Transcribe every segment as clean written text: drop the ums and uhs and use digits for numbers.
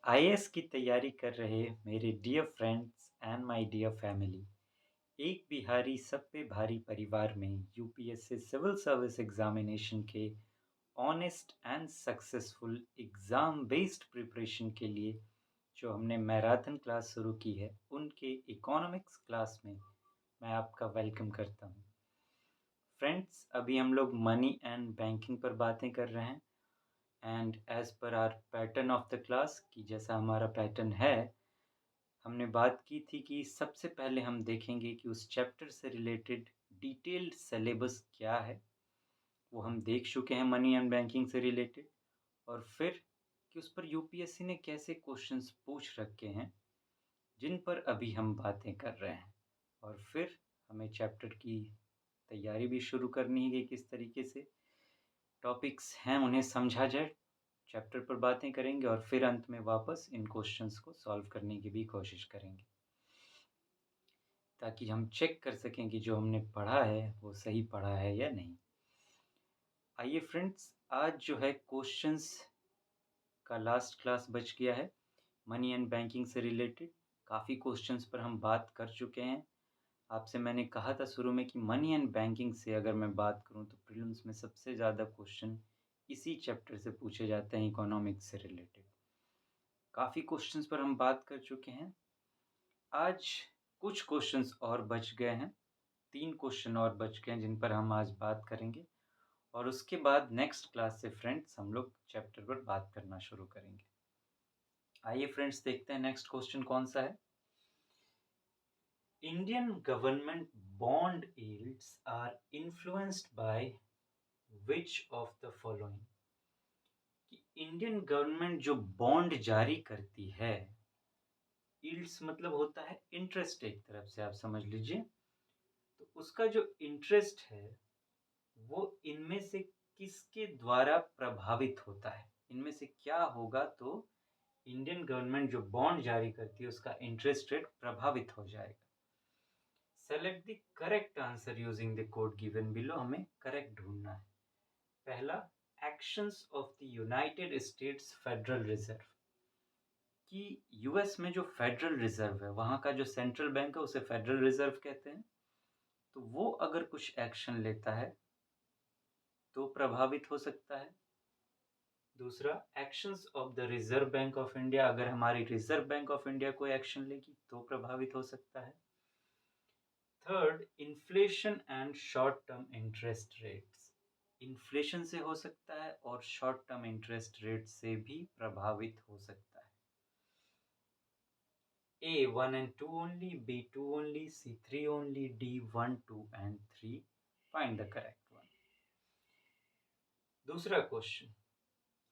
IAS की तैयारी कर रहे मेरे dear friends and my dear family, एक बिहारी सब पे भारी परिवार में यूपीएससी सिविल सर्विस एग्जामिनेशन के honest and successful exam based preparation के लिए जो हमने मैराथन क्लास शुरू की है, उनके इकोनॉमिक्स क्लास में मैं आपका वेलकम करता हूँ। फ्रेंड्स, अभी हम लोग मनी एंड बैंकिंग पर बातें कर रहे हैं and as per our pattern of the class कि जैसा हमारा पैटर्न है, हमने बात की थी कि सबसे पहले हम देखेंगे कि उस चैप्टर से रिलेटेड डिटेल्ड सिलेबस क्या है। वो हम देख चुके हैं मनी एंड बैंकिंग से रिलेटेड, और फिर कि उस पर यूपीएससी ने कैसे क्वेश्चंस पूछ रखे हैं, जिन पर अभी हम बातें कर रहे हैं। और फिर हमें चैप्टर की तैयारी भी शुरू करनी है कि किस तरीके से टॉपिक्स हैं उन्हें समझा जाए। चैप्टर पर बातें करेंगे और फिर अंत में वापस इन क्वेश्चंस को सॉल्व करने की भी कोशिश करेंगे, ताकि हम चेक कर सकें कि जो हमने पढ़ा है वो सही पढ़ा है या नहीं। आइए फ्रेंड्स, आज जो है क्वेश्चंस का लास्ट क्लास बच गया है मनी एंड बैंकिंग से रिलेटेड। काफ़ी क्वेश्चंस पर हम बात कर चुके हैं। आपसे मैंने कहा था शुरू में कि मनी एंड बैंकिंग से अगर मैं बात करूं तो प्रीलिम्स में सबसे ज़्यादा क्वेश्चन इसी चैप्टर से पूछे जाते हैं, इकोनॉमिक्स से रिलेटेड। काफ़ी क्वेश्चंस पर हम बात कर चुके हैं। आज कुछ क्वेश्चंस और बच गए हैं, 3 क्वेश्चन और बच गए हैं जिन पर हम आज बात करेंगे, और उसके बाद नेक्स्ट क्लास से फ्रेंड्स हम लोग चैप्टर पर बात करना शुरू करेंगे। आइए फ्रेंड्स, देखते हैं नेक्स्ट क्वेश्चन कौन सा है। Indian government bond yields are influenced by which of the following. कि इंडियन गवर्नमेंट जो बॉन्ड जारी करती है, यील्ड्स मतलब होता है इंटरेस्ट, एक तरफ से आप समझ लीजिए, तो उसका जो इंटरेस्ट है वो इनमें से किसके द्वारा प्रभावित होता है। इनमें से क्या होगा तो इंडियन गवर्नमेंट जो बॉन्ड जारी करती है उसका इंटरेस्ट रेट प्रभावित हो जाएगा। Select the correct answer using the code given below. हमें करेक्ट ढूंढना है। पहला, actions of the United states federal reserve. कि यूएस में जो फेडरल रिजर्व है, वहां का जो सेंट्रल बैंक है उसे फेडरल रिजर्व कहते हैं, तो वो अगर कुछ एक्शन लेता है तो प्रभावित हो सकता है। दूसरा, actions of the reserve bank of India. अगर हमारी रिजर्व बैंक ऑफ इंडिया कोई एक्शन लेगी तो प्रभावित हो सकता है। Third, inflation and short term interest rates. Inflation से हो सकता है और शॉर्ट टर्म इंटरेस्ट रेट से भी प्रभावित हो सकता है। A 1 and 2 only, B 2 only, C 3 only, D 1, 2 and 3. Find the correct one. दूसरा क्वेश्चन,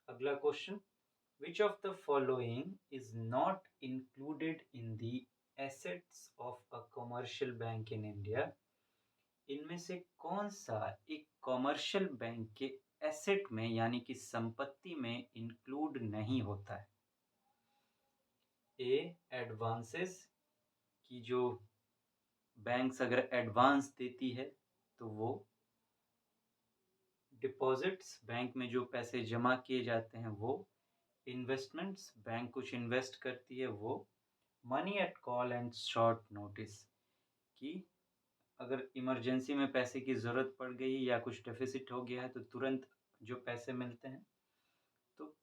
अगला question, which of the following is not included in the assets of a commercial bank in India? इनमें से कौन सा एक commercial bank के asset में यानी कि संपत्ति में इंक्लूड नहीं होता है। ए, एडवांसेस, की जो बैंक्स अगर एडवांस देती है तो वो। डिपॉजिट्स, बैंक में जो पैसे जमा किए जाते हैं वो। इन्वेस्टमेंट्स, बैंक कुछ इन्वेस्ट करती है वो। Money at call and short notice, कि अगर इमरजेंसी में पैसे की ज़रूरत पड़ गई या कुछ डेफिसिट हो गया है तो तुरंत जो पैसे मिलते हैं, तो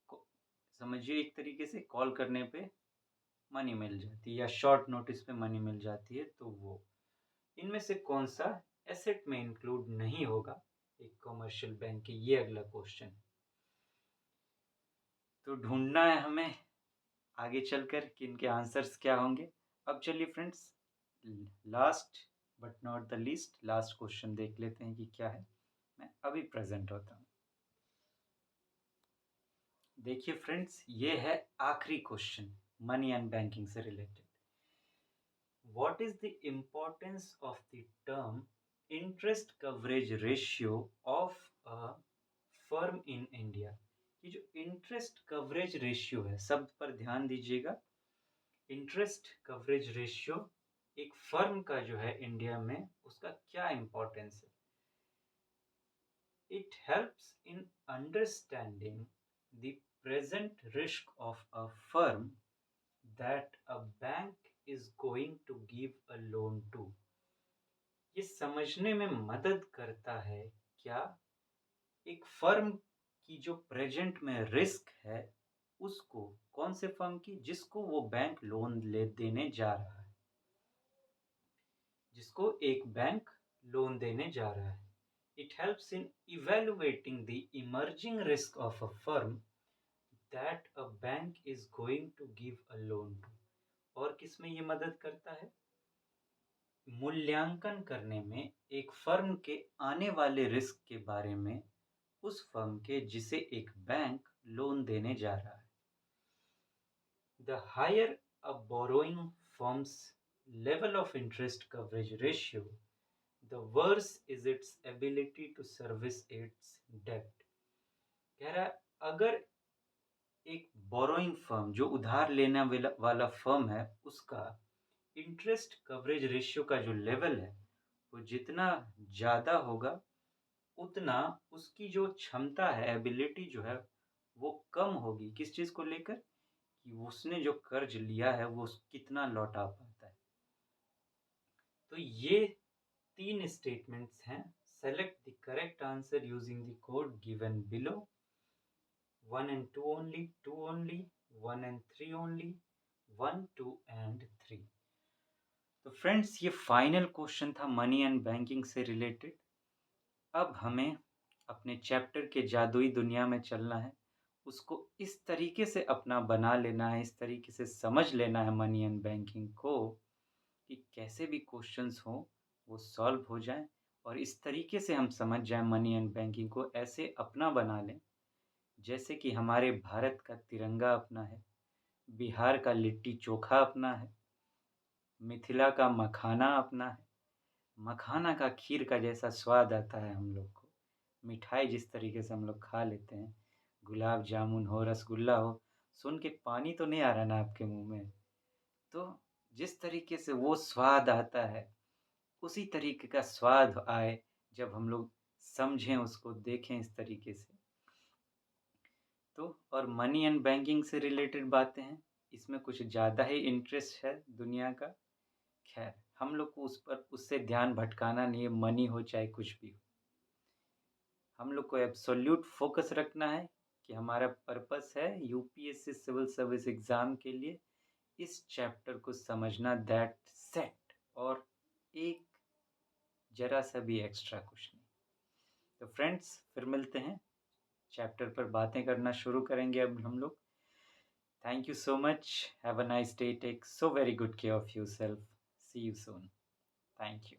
समझिए एक तरीके से कॉल करने पे मनी मिल जाती है या शॉर्ट नोटिस पे मनी मिल जाती है, तो वो। इनमें से कौन सा एसेट में इंक्लूड नहीं होगा एक कमर्शियल बैंक के, ये अगला क्वेश्चन। तो ढूंढना है हमें आगे चलकर कि इनके आंसर्स क्या होंगे। अब चलिए friends, last but not the least, last question देख लेते हैं कि क्या है। मैं अभी प्रेजेंट होता हूँ। देखिए फ्रेंड्स, ये है आखिरी क्वेश्चन मनी एंड बैंकिंग से related. What is the importance of the term interest coverage ratio of a firm in India. ये जो इंटरेस्ट कवरेज रेशियो है, शब्द पर ध्यान दीजिएगा। इंटरेस्ट कवरेज रेशियो एक फर्म का जो है इंडिया में, उसका क्या इंपॉर्टेंस है। It helps in understanding the present risk of a firm that a bank is going to give a loan to। ये समझने में मदद करता है क्या एक फर्म की जो प्रेजेंट में रिस्क है उसको, कौन से फर्म की, जिसको वो बैंक लोन ले देने जा रहा है, जिसको एक बैंक लोन देने जा रहा है। It helps in evaluating the emerging risk of a firm that a bank is going to give a loan to। और किसमें ये मदद करता है? मूल्यांकन करने में एक फर्म के आने वाले रिस्क के बारे में उस फर्म के जिसे एक बैंक लोन देने जा रहा है। The higher a borrowing firm's level of interest coverage ratio, the worse is its ability to service its debt। कह रहा है अगर एक बोरोइंग फर्म जो उधार लेने वाला फर्म है उसका इंटरेस्ट कवरेज रेशियो का जो लेवल है वो जितना ज़्यादा होगा उतना उसकी जो क्षमता है, एबिलिटी जो है वो कम होगी। किस चीज़ को लेकर? कि उसने जो कर्ज लिया है वो कितना लौटा पाता है। तो ये 3 स्टेटमेंट्स हैं। Select the correct answer using the code given below. 1 and 2 only, 2 only, 1 and 3 only, 1, 2 and 3। तो फ्रेंड्स ये फाइनल क्वेश्चन था मनी एंड बैंकिंग से रिलेटेड। अब हमें अपने चैप्टर के जादुई दुनिया में चलना है, उसको इस तरीके से अपना बना लेना है, इस तरीके से समझ लेना है मनी एंड बैंकिंग को कि कैसे भी क्वेश्चंस हो वो सॉल्व हो जाएं और इस तरीके से हम समझ जाएं मनी एंड बैंकिंग को, ऐसे अपना बना लें जैसे कि हमारे भारत का तिरंगा अपना है, बिहार का लिट्टी चोखा अपना है, मिथिला का मखाना अपना है, मखाना का खीर का जैसा स्वाद आता है हम लोग को, मिठाई जिस तरीके से हम लोग खा लेते हैं, गुलाब जामुन हो, रसगुल्ला हो, सुन के पानी तो नहीं आ रहा ना आपके मुंह में? तो जिस तरीके से वो स्वाद आता है उसी तरीके का स्वाद आए जब हम लोग समझें उसको, देखें इस तरीके से। तो और मनी एंड बैंकिंग से रिलेटेड बातें हैं, इसमें कुछ ज़्यादा ही इंटरेस्ट है दुनिया का। खैर हम लोग को उस पर उससे ध्यान भटकाना नहीं है, मनी हो चाहे कुछ भी हो। हम लोग को एब्सोल्यूट फोकस रखना है कि हमारा पर्पस है यूपीएससी सिविल सर्विस एग्ज़ाम के लिए इस चैप्टर को समझना, दैट सेट, और एक जरा सा भी एक्स्ट्रा कुछ नहीं। तो फ्रेंड्स फिर मिलते हैं, चैप्टर पर बातें करना शुरू करेंगे अब हम लोग। Thank you so much, have a nice day, take so very good care of yourself, see you soon, thank you.